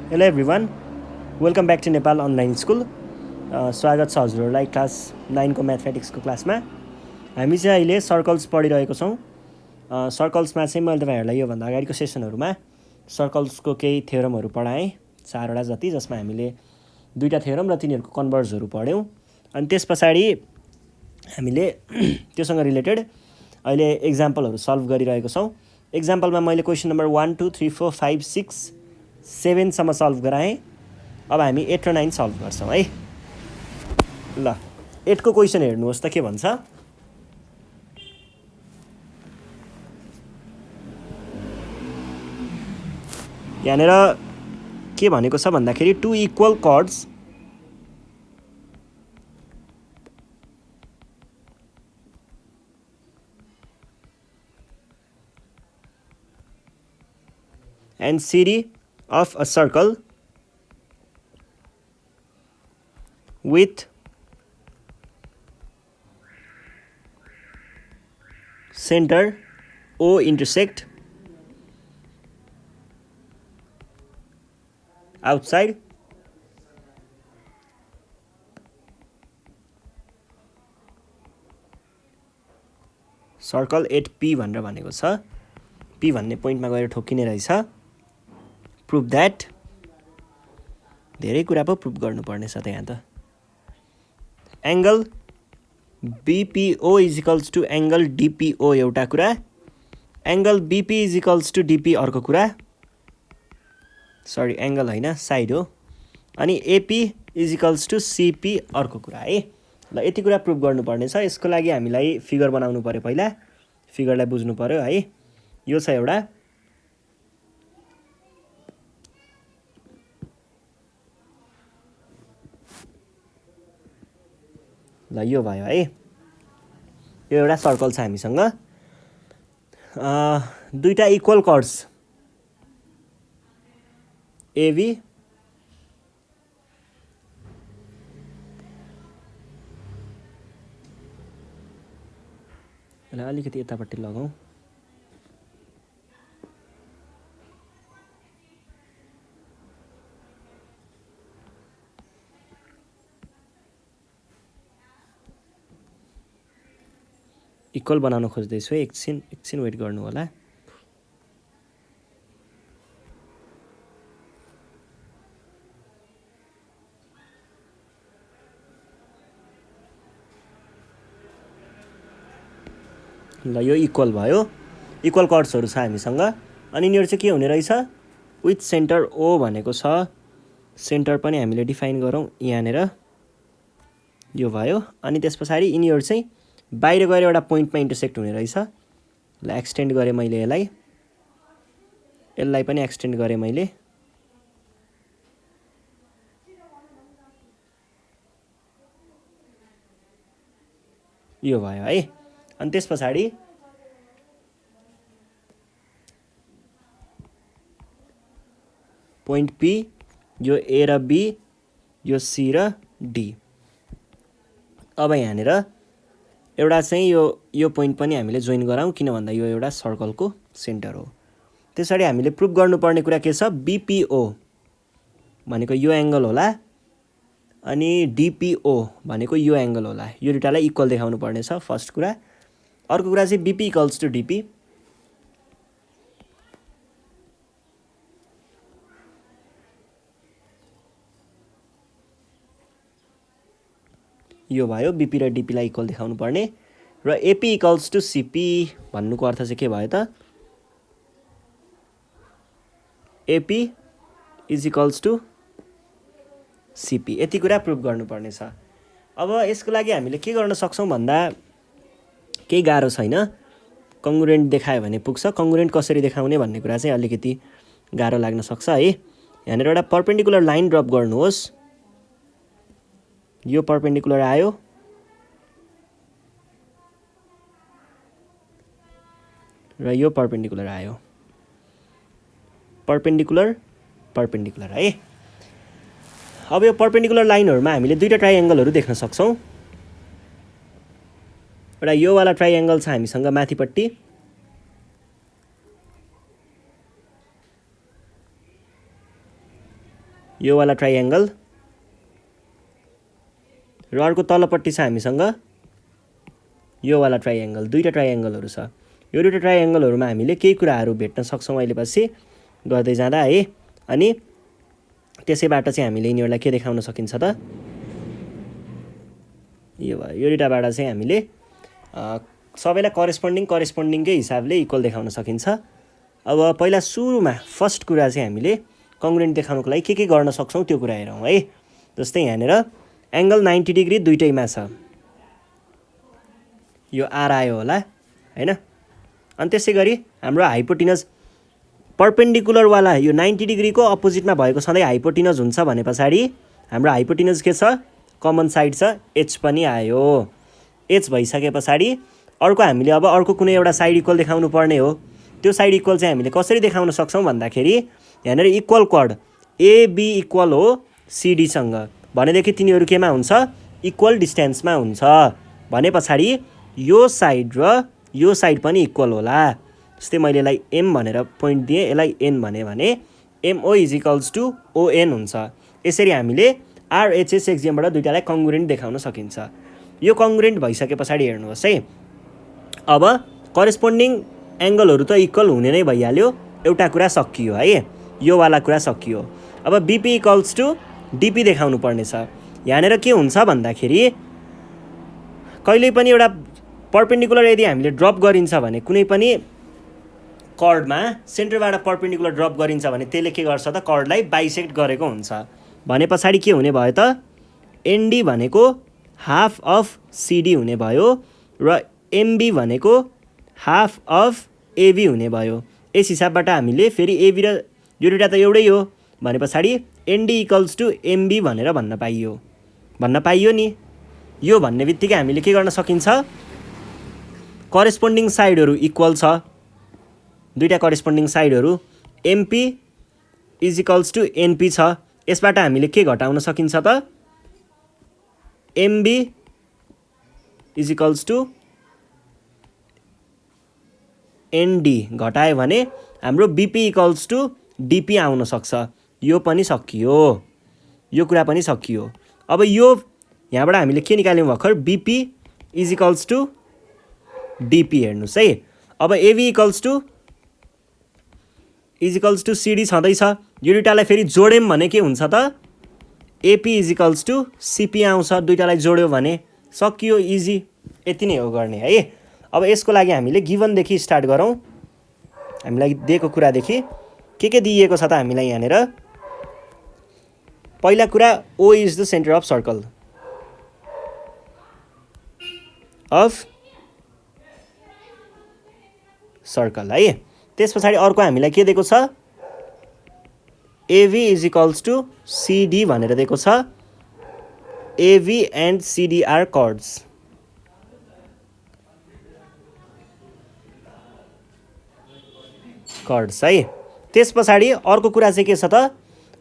Hello everyone, welcome back to Nepal online school. स्वागत छ हजुरहरूलाई क्लास 9 को म्याथमेटिक्सको क्लासमा। हामी चाहिँ अहिले सर्कल्स पढिरहेको छौँ। सर्कल्समा चाहिँ मैले तपाईँहरूलाई योभन्दा अगाडिको सेसनहरूमा सर्कल्सको केही थ्योरमहरू पढाएँ, 4वटा जति, जसमा हामीले 2टा थ्योरम र तिनीहरूको कन्भर्सहरू पढ्यौँ। अनि त्यस पछाडि हामीले त्योसँग रिलेटेड अहिले एक्जाम्पलहरू सल्भ गरिरहेको छौँ। एक्जाम्पलमा मैले क्वेसन नम्बर 1 2 3 4 5 6 7सम्म सल्भ गराएँ। अब हामी 8 र 9 सल्भ गर्छौँ है। ल 8को क्वेसन हेर्नुहोस् त के भन्छ। यहाँनिर के भनेको छ भन्दाखेरि 2 equal curds and CD of a circle with center O intersect outside circle at P भनेर भनेको छ। P भन्ने पोइन्टमा गएर ठोकिने रहेछ। प्रुभ द्याट, धेरै कुरा पो प्रुभ गर्नुपर्ने छ त यहाँ त। Angle BPO is equals to angle DPO एउटा कुरा, angle BP is equals to DP अर्को कुरा, सरी एङ्गल होइन साइड हो, अनि AP is equals to CP अर्को कुरा है। ल यति कुरा प्रुभ गर्नुपर्ने छ। यसको लागि हामीलाई फिगर बनाउनु पऱ्यो, पहिला फिगरलाई बुझ्नु पऱ्यो है। यो छ एउटा, ल यो भयो है। यो एउटा सर्कल छ हामीसँग, 2टा इक्वल कर्ड्स AB अलिकति यतापट्टि लगाउँ। इक्वल बनाउन खोज्दैछु, एकछिन वेट गर्नु होला। ल यो इक्वल भयो, इक्वल कर्ड्सहरू छ हामीसँग। अनि यिनीहरू चाहिँ के हुने रहेछ, विथ सेन्टर O भनेको छ। सेन्टर पनि हामीले डिफाइन गरौँ यहाँनिर, यो भयो। अनि त्यस पछाडि यिनीहरू चाहिँ बाहिर गएर एउटा पोइन्टमा इन्टरसेक्ट हुने रहेछ। ल एक्सटेन्ड गरेँ मैले यसलाई पनि एक्सटेन्ड गरेँ मैले। यो भयो है। अनि त्यस पछाडि पोइन्ट P, यो A र B, यो C र D। अब यहाँनिर एउटा चाहिँ यो पोइन्ट पनि हामीले जोइन गराउँ, किन भन्दा यो एउटा सर्कलको सेन्टर हो। त्यसरी हामीले प्रुभ गर्नुपर्ने कुरा के छ, BPO भनेको यो एङ्गल होला, अनि DPO भनेको यो एङ्गल होला। यो दुइटालाई इक्वल देखाउनु पर्ने छ, फर्स्ट कुरा। अर्को कुरा चाहिँ BP इक्वल्स टु DP। यो भयो, BP र DP लाई इक्वल देखाउनु पर्ने। र AP इक्वल्स टु CP भन्नुको अर्थ चाहिँ के भयो त, AP is equals to CP। यति कुरा प्रुभ गर्नुपर्ने छ। अब यसको लागि हामीले के गर्न सक्छौँ भन्दा केही गाह्रो छैन, कङ्ग्रुएन्ट देखायो भने पुग्छ। कङ्ग्रुएन्ट कसरी देखाउने भन्ने कुरा चाहिँ अलिकति गाह्रो लाग्न सक्छ है। यहाँनिर एउटा पर्पेन्डिकुलर लाइन ड्रप गर्नुहोस्। यो पर्पेन्डिकुलर आयो, र यो पर्पेन्डिकुलर आयो, पर्पेन्डिकुलर है। अब यो पर्पेन्डिकुलर लाइनहरूमा हामीले 2टा ट्राइएङ्गलहरू देख्न सक्छौँ। एउटा यो वाला ट्राइएङ्गल छ हामीसँग माथिपट्टि, यो वाला ट्राइएङ्गल र अर्को तलपट्टि छ हामीसँग यो वाला ट्राइएङ्गल। दुईटा ट्राइएङ्गलहरू छ। यो दुईटा ट्राइएङ्गलहरूमा हामीले केही कुराहरू भेट्न सक्छौँ अहिले पछि गर्दै जाँदा है। अनि त्यसैबाट चाहिँ हामीले यिनीहरूलाई के देखाउन सकिन्छ त, यो भयो। यो दुईटाबाट चाहिँ हामीले सबैलाई करेस्पोन्डिङकै हिसाबले इक्वल देखाउन सकिन्छ। अब पहिला सुरुमा फर्स्ट कुरा चाहिँ हामीले कङ्ग्रुएन्ट देखाउनको लागि के गर्न सक्छौँ त्यो कुरा हेरौँ है। जस्तै यहाँनिर एङ्गल 90 डिग्री दुइटैमा छ, यो आर आयो होला हैन। अनि त्यसै गरी हाम्रो हाइपोटिनज पर्पेन्डिकुलरवाला यो 90 डिग्रीको अपोजिटमा भएको सधैँ हाइपोटिनज हुन्छ भने पछाडि हाम्रो हाइपोटिनज के छ, कमन साइड छ, एच पनि आयो। एच भइसके पछाडि अर्को हामीले अब अर्को कुनै एउटा साइड इक्वल देखाउनु पर्ने हो। त्यो साइड इक्वल चाहिँ हामीले कसरी देखाउन सक्छौँ भन्दाखेरि यहाँनिर इक्वल क्वाड एबी इक्वल हो सिडीसँग भनेदेखि तिनीहरू केमा हुन्छ, इक्वल डिस्टेन्समा हुन्छ भने पछाडि यो साइड र यो साइड पनि इक्वल होला। जस्तै मैले यसलाई एम भनेर पोइन्ट दिएँ, यसलाई एन भने MO is equals to ON हुन्छ। यसरी हामीले आरएचएस एक्जियमबाट दुइटालाई कङ्ग्रुएन्ट देखाउन सकिन्छ। यो कङ्ग्रुएन्ट भइसके पछाडि हेर्नुहोस् है, अब करेस्पोन्डिङ एङ्गलहरू त इक्वल हुने नै भइहाल्यो, एउटा कुरा सकियो है, यो वाला कुरा सकियो। अब बिपी इक्वल्स टु डिपी देखाउनु पर्नेछ। यहाँनिर के हुन्छ भन्दाखेरि कहिल्यै पनि एउटा पर्पेन्डिकुलर यदि हामीले ड्रप गरिन्छ भने कुनै पनि कर्डमा सेन्टरबाट पर्पेन्डिकुलर ड्रप गरिन्छ भने त्यसले के गर्छ त, कर्डलाई बाइसेक्ट गरेको हुन्छ भने पछाडि के हुने भयो त, एनडी भनेको हाफ अफ सिडी हुने भयो र एमबी भनेको हाफ अफ एबी हुने भयो। यस हिसाबबाट हामीले फेरि एबी र यो दुईटा त एउटै हो भने पछाडि एनडी इक्वल्स टु एमबी भनेर भन्न पाइयो नि। यो भन्ने बित्तिकै हामीले के गर्न सकिन्छ, करेस्पोन्डिङ साइडहरू इक्वल छ, दुईटा करेस्पोन्डिङ साइडहरू MP is equals to NP छ। यसबाट हामीले के घटाउन सकिन्छ त, MB is equals to ND घटायो भने हाम्रो बिपी इक्वल्स टु डिपी आउन सक्छ। यो पनि सकियो, यो कुरा पनि सकियो। अब यो यहाँबाट हामीले के निकाल्यौँ भर्खर, BP is equals to DP. हेर्नुहोस् है, अब एबी इक्वल्स टु सिडी छँदैछ। यो दुइटालाई फेरि जोड्यौँ भने के हुन्छ त, AP is equals to CP आउँछ। दुइटालाई जोड्यो भने सकियो, इजी। यति नै हो गर्ने है। अब यसको लागि हामीले गिभनदेखि स्टार्ट गरौँ। हामीलाई दिएको कुरादेखि के दिइएको छ त हामीलाई यहाँनिर, पहिला कुरा ओ is the centre of circle है। त्यस पछाडि अर्को हामीलाई के दिएको छ, एभी इज इक्वल्स टु सिडी भनेर दिएको छ। एभी एन्ड सिडी आर कर्ड्स। है। त्यस पछाडि अर्को कुरा चाहिँ के छ त,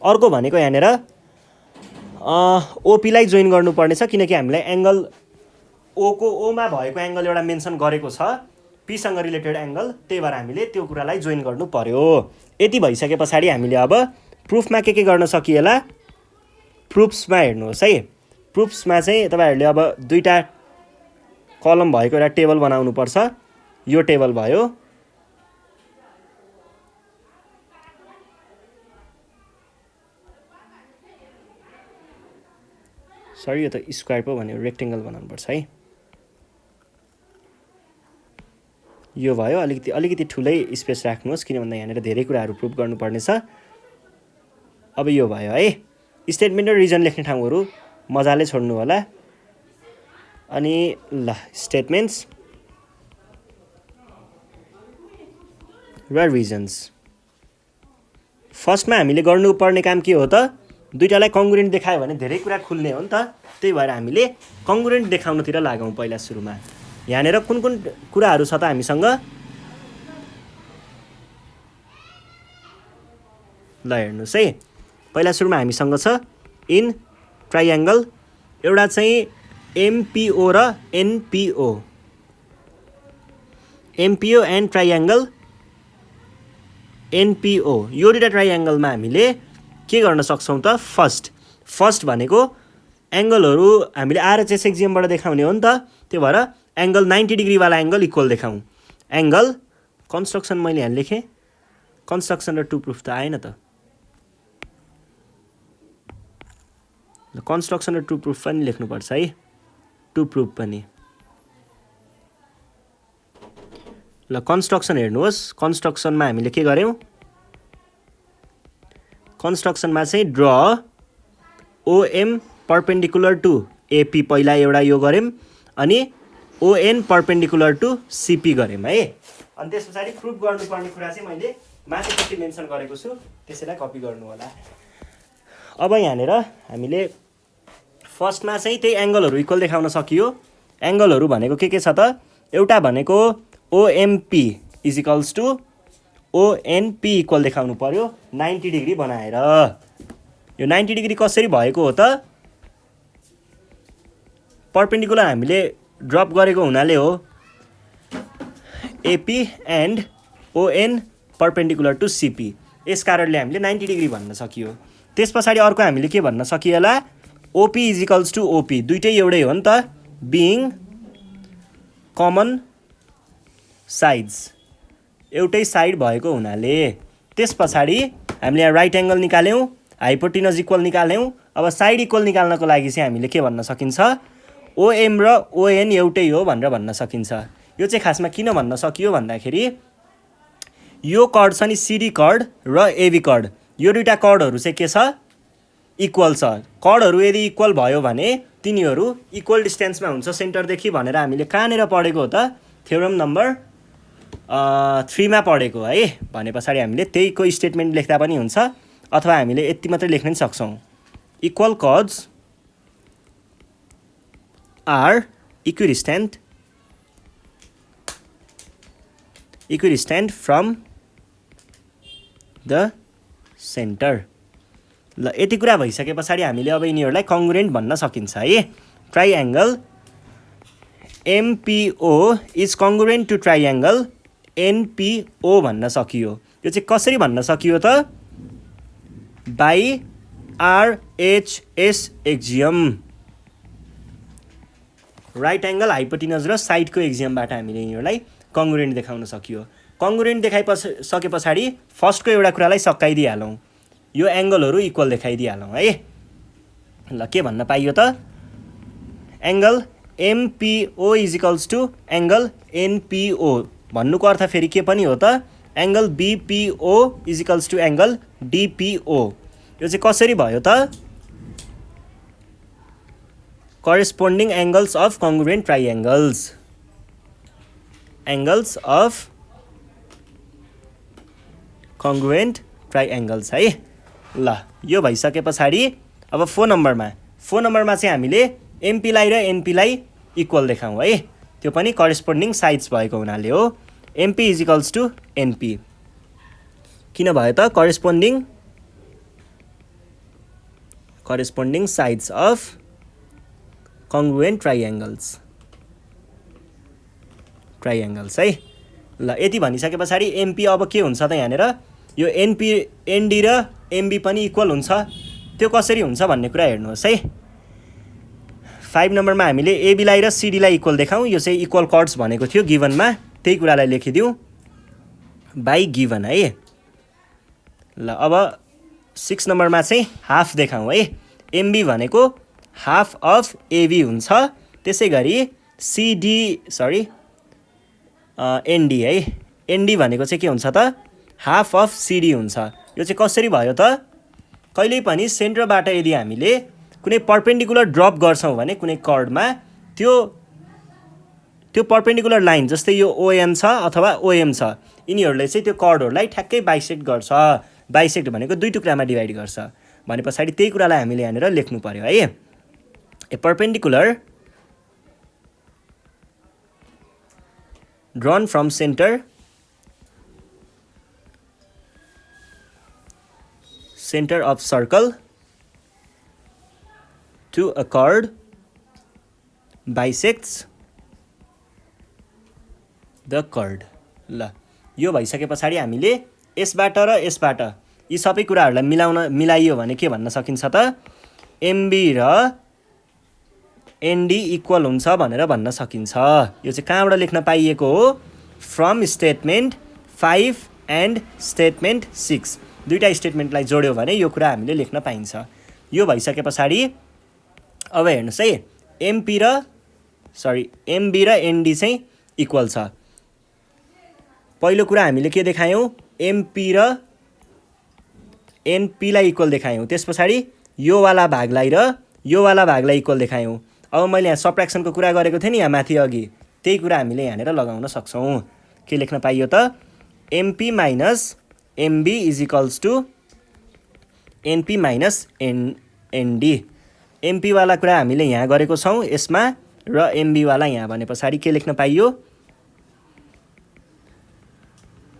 अर्को भनेको यहाँनिर ओपीलाई जोइन गर्नुपर्ने छ, किनकि हामीलाई एङ्गल ओमा भएको एङ्गल एउटा मेन्सन गरेको छ पीसँग रिलेटेड एङ्गल, त्यही भएर हामीले त्यो कुरालाई जोइन गर्नु पर्यो। यति भइसके पछाडि हामीले अब प्रुफमा के गर्न सकिएला, प्रुफ्समा हेर्नुहोस् है। प्रुफ्समा चाहिँ तपाईँहरूले अब दुईटा कलम भएको एउटा टेबल बनाउनु पर्छ। यो टेबल भयो, सरी यो त स्क्वायर पो भन्यो, रेक्टेङ्गल बनाउनु पर्छ है। यो भयो, अलिकति ठुलै स्पेस राख्नुहोस् किन भन्दा यहाँनिर धेरै कुराहरू प्रुफ गर्नुपर्ने छ। अब यो भयो है, स्टेटमेन्ट र रिजन लेख्ने ठाउँहरू मजाले छोड्नु होला। अनि ल स्टेटमेन्ट्स र रिजन्स। फर्स्टमा हामीले गर्नुपर्ने काम के हो त, दुईटालाई कङ्ग्रुएन्ट देखायो भने धेरै कुरा खुल्ने हो नि त, त्यही भएर हामीले कङ्ग्रुएन्ट देखाउनतिर लागौँ पहिला सुरुमा। यहाँनिर कुन कुराहरू छ त हामीसँग, ल हेर्नुहोस् है। पहिला सुरुमा हामीसँग छ इन ट्राइएङ्गल एउटा चाहिँ एमपिओ र एनपिओ, एमपिओ एन्ड ट्राइएङ्गल एनपिओ। यो दुईवटा ट्राइएङ्गलमा हामीले के गर्न सक्छौँ त फर्स्ट भनेको एङ्गलहरू हामीले आरएचएस एक्जियमबाट देखाउने हो नि त, त्यो भएर एङ्गल 90 डिग्रीवाला एङ्गल इक्वल देखाउँ। एङ्गल कन्स्ट्रक्सन मैले यहाँ लेखेँ, कन्स्ट्रक्सन र टु प्रुफ त आएन त, कन्स्ट्रक्सन र टु प्रुफ पनि लेख्नुपर्छ है, टु प्रुफ पनि। ल कन्स्ट्रक्सन हेर्नुहोस्, कन्स्ट्रक्सनमा हामीले के गर्यौँ, कन्स्ट्रक्सनमा चाहिँ draw OM perpendicular to AP पहिला एउटा यो गऱ्यौँ, अनि ओएन पर्पेन्डिकुलर टु सिपी गऱ्यौँ है। अनि त्यस पछाडि प्रुफ गर्नुपर्ने कुरा चाहिँ मैले माथिपट्टि मेन्सन गरेको छु, त्यसैलाई कपी गर्नु होला। अब यहाँनिर हामीले फर्स्टमा चाहिँ त्यही एङ्गलहरू इक्वल देखाउन सकियो। एङ्गलहरू भनेको के छ त, एउटा भनेको OMP is equals to ONP equal देखाउनु पर्यो 90 डिग्री बनाएर। यो 90 डिग्री कसरी भएको हो त, पर्पेन्डिकुलर हामीले ड्रप गरेको हुनाले हो, AP and ON perpendicular to CP, यस कारणले हामीले 90 डिग्री भन्न सकियो। त्यस पछाडि अर्को हामीले के भन्न सकियो होला, OP is equals to OP, दुइटै एउटै हो नि त, बिइङ कमन साइड्स, एउटै साइड भएको हुनाले। त्यस पछाडि हामीले यहाँ राइट एङ्गल निकाल्यौँ, हाइपोटेनस इक्वल निकाल्यौँ। अब साइड इक्वल निकाल्नको लागि चाहिँ हामीले के भन्न सकिन्छ, ओएम र ओएन एउटै हो भनेर भन्न सकिन्छ। यो चाहिँ खासमा किन भन्न सकियो भन्दाखेरि, यो कर्ड छ नि सिडी कर्ड र एबी कर्ड, यो दुईवटा कर्डहरू चाहिँ के छ, इक्वल छ। कर्डहरू यदि इक्वल भयो भने तिनीहरू इक्वल डिस्टेन्समा हुन्छ सेन्टरदेखि भनेर हामीले कहाँनिर पढेको हो त, थ्योरम नम्बर 3 मा पढेको है। भने पछाडि हामीले त्यहीको स्टेटमेन्ट लेख्दा पनि हुन्छ, अथवा हामीले यति मात्रै लेख्न पनि सक्छौँ, equal chords are equidistant from the centre. ल यति कुरा भइसके पछाडि हामीले अब यिनीहरूलाई कङ्ग्रुएन्ट भन्न सकिन्छ है। ट्राइएङ्गल एमपिओ इज कङ्ग्रुएन्ट टु ट्राइएङ्गल एनपिओ भन्न सकियो। यो चाहिँ कसरी भन्न सकियो त, by RHS axiom, right angle hypotenuse र साइडको एक्जियमबाट हामीले यिनीहरूलाई कङ्ग्रुएन्ट देखाउन सकियो। कङ्ग्रुएन्ट देखाइसके पछाडि फर्स्टको एउटा कुरालाई सकाइदिइहालौँ, यो एङ्गलहरू इक्वल देखाइदिइहालौँ है। ल के भन्न पाइयो त, angle MPO is equals to angle NPO भन्नुको अर्थ फेरि के पनि हो त, angle BPO is equals to angle DPO. यो चाहिँ कसरी भयो त, corresponding angles of congruent triangles, angles of congruent triangles है। ल यो भइसके पछाडि अब 4 नम्बरमा चाहिँ हामीले एमपीलाई र एनपीलाई इक्वल देखाउँ है, त्यो पनि करेस्पोन्डिङ साइड्स भएको हुनाले हो। MP is equals to NP किन भयो त, corresponding sides of congruent triangles है। ल यति भनिसके पछाडि एमपी अब के हुन्छ त, यहाँनिर यो एनडी र एमबी पनि इक्वल हुन्छ, त्यो कसरी हुन्छ भन्ने कुरा हेर्नुहोस् है। 5 नम्बरमा हामीले एबीलाई र सिडीलाई इक्वल देखाउँ, यो चाहिँ इक्वल कर्ड्स भनेको थियो गिभनमा, त्यही कुरालाई लेखिदिउँ बाई गिभन है। ल अब 6 नम्बरमा चाहिँ हाफ देखाउँ है, एमबी भनेको हाफ अफ एबी हुन्छ, त्यसै गरी एनडी है, एनडी भनेको चाहिँ के हुन्छ त, हाफ अफ सिडी हुन्छ। यो चाहिँ कसरी भयो त, कहिल्यै पनि सेन्टरबाट यदि हामीले कुनै पर्पेन्डिकुलर ड्रप गर्छौँ भने कुनै कर्डमा, त्यो पर्पेन्डिकुलर लाइन जस्तै यो ओएन छ अथवा ओएम छ, यिनीहरूले चाहिँ त्यो कर्डहरूलाई ठ्याक्कै बाइसेक्ट गर्छ। बाइसेक्ट भनेको दुई टुक्रामा डिभाइड गर्छ भने पछाडि त्यही कुरालाई हामीले यहाँनिर लेख्नु पर्यो है। ए perpendicular drawn from center of circle to a chord bisects the chord। ल यो भइसके पछाडि हामीले यसबाट र यसबाट यी सबै कुराहरूलाई मिलाइयो भने के भन्न सकिन्छ त एमबी र एनडी इक्वल हुन्छ भनेर भन्न सकिन्छ। यो चाहिँ कहाँबाट लेख्न पाइएको हो फ्रम स्टेटमेन्ट 5 एन्ड स्टेटमेन्ट 6 दुईटा स्टेटमेन्टलाई जोड्यो भने यो कुरा हामीले लेख्न पाइन्छ। यो भइसके पछाडि अब हेर्नुहोस् है एमबी र एनडी चाहिँ इक्वल छ। पहिलो कुरा हामीले के देखायौँ एमपी र एनपीलाई इक्वल देखायौँ, त्यस पछाडि यो वाला भागलाई इक्वल देखायौँ। अब मैले यहाँ सब्ट्र्याक्सनको कुरा गरेको थिएँ नि यहाँ माथि अघि, त्यही कुरा हामीले यहाँनिर लगाउन सक्छौँ। के लेख्न पाइयो त MP minus MB is equals to NP minus ND. एमपीवाला कुरा हामीले यहाँ गरेको छौँ यसमा र एमबीवाला यहाँ भने पछाडि के लेख्न पाइयो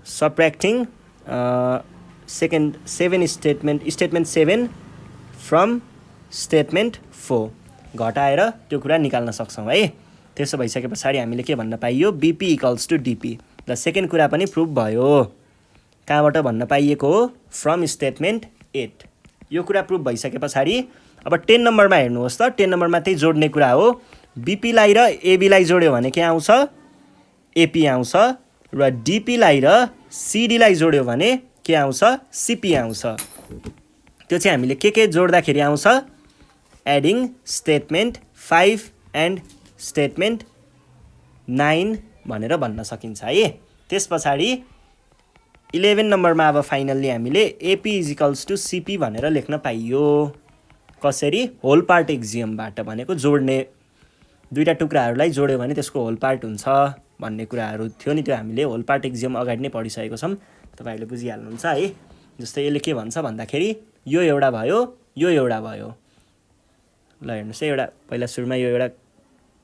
सब्ट्र्याक्टिङ स्टेटमेन्ट 7 फ्रम स्टेटमेन्ट 4 घटाएर त्यो कुरा निकाल्न सक्छौँ है। त्यसो भइसके पछाडि हामीले के भन्न पाइयो बीपी इक्वल्स टु डीपी र सेकेन्ड कुरा पनि प्रुभ भयो। कहाँबाट भन्न पाइएको हो फ्रम स्टेटमेन्ट 8। यो कुरा प्रुभ भइसके पछाडि अब 10 नम्बरमा हेर्नुहोस् त 10 नम्बरमा त्यही जोड्ने कुरा हो। बीपीलाई र एबीलाई जोड्यो भने के आउँछ एपी आउँछ र डीपीलाई र सीडीलाई जोड्यो भने के आउँछ सीपी आउँछ। त्यो चाहिँ हामीले के जोड्दाखेरि आउँछ एडिङ स्टेटमेन्ट 5 एन्ड स्टेटमेन्ट 9 भनेर भन्न सकिन्छ है। त्यस पछाडि 11 नम्बरमा अब फाइनल्ली हामीले AP is equals to CP भनेर लेख्न पाइयो। कसरी होल पार्ट एक्जियमबाट भनेको जोड्ने दुईटा टुक्राहरूलाई जोड्यो भने त्यसको होल पार्ट हुन्छ भन्ने कुराहरू थियो नि, त्यो हामीले होल पार्ट एक्जियम अगाडि नै पढिसकेको छौँ, तपाईँहरूले बुझिहाल्नुहुन्छ है। जस्तै यसले के भन्छ भन्दाखेरि यो एउटा भयो यो एउटा भयो। ल हेर्नुहोस् है एउटा पहिला सुरुमा यो एउटा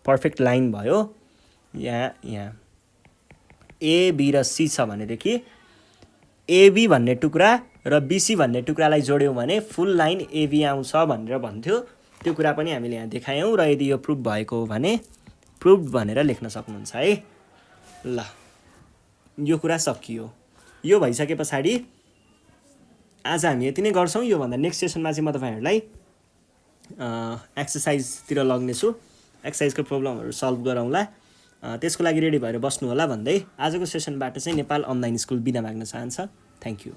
पर्फेक्ट लाइन भयो यहाँ एबी र सी छ भनेदेखि एबी भन्ने टुक्रा र बिसी भन्ने टुक्रालाई जोड्यौँ भने फुल लाइन एबी आउँछ भनेर भन्थ्यो। त्यो कुरा पनि हामीले यहाँ देखायौँ र यदि यो प्रुभ भएको हो भने प्रुभ भनेर लेख्न सक्नुहुन्छ है। ल यो कुरा सकियो। यो भइसके पछाडि आज हामी यति नै गर्छौँ। योभन्दा नेक्स्ट सेसनमा चाहिँ म तपाईँहरूलाई एक्सर्साइजतिर लग्नेछु, एक्सर्साइजको प्रब्लमहरू सल्भ गरौँला। त्यसको लागि रेडी भएर बस्नु होला भन्दै आजको सेसनबाट चाहिँ नेपाल अनलाइन स्कुल बिदा माग्न चाहन्छ। Thank you.